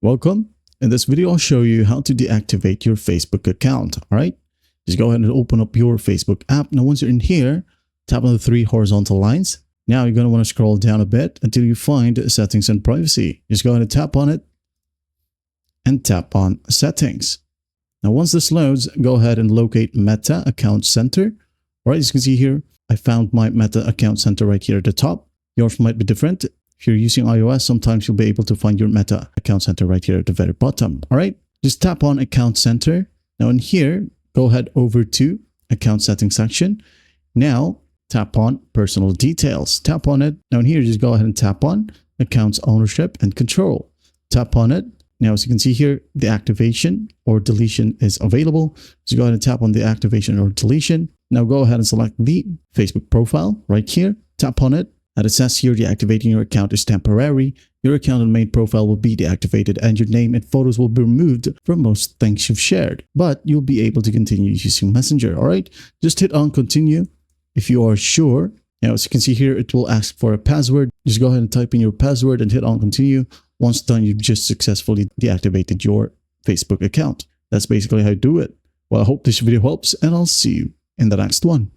Welcome. In this video, I'll show you how to deactivate your Facebook account. All right, just go ahead and open up your Facebook app. Now, once you're in here, tap on the three horizontal lines. Now you're going to want to scroll down a bit until you find settings and privacy. Just go ahead and tap on it and tap on settings. Now, once this loads, go ahead and locate Meta Account Center. All right, as you can see here, I found my Meta Account Center right here at the top. Yours might be different. If you're using iOS, sometimes you'll be able to find your Meta Account Center right here at the very bottom. All right, just tap on Account Center. Now in here, go ahead over to Account Settings section. Now tap on Personal Details. Tap on it. Now in here, just go ahead and tap on Accounts Ownership and Control. Tap on it. Now, as you can see here, the activation or deletion is available. So go ahead and tap on the activation or deletion. Now go ahead and select the Facebook profile right here. Tap on it. And it says here, deactivating your account is temporary. Your account and main profile will be deactivated and your name and photos will be removed from most things you've shared. But you'll be able to continue using Messenger. All right, just hit on continue if you are sure. Now, as you can see here, it will ask for a password. Just go ahead and type in your password and hit on continue. Once done, you've just successfully deactivated your Facebook account. That's basically how you do it. Well, I hope this video helps and I'll see you in the next one.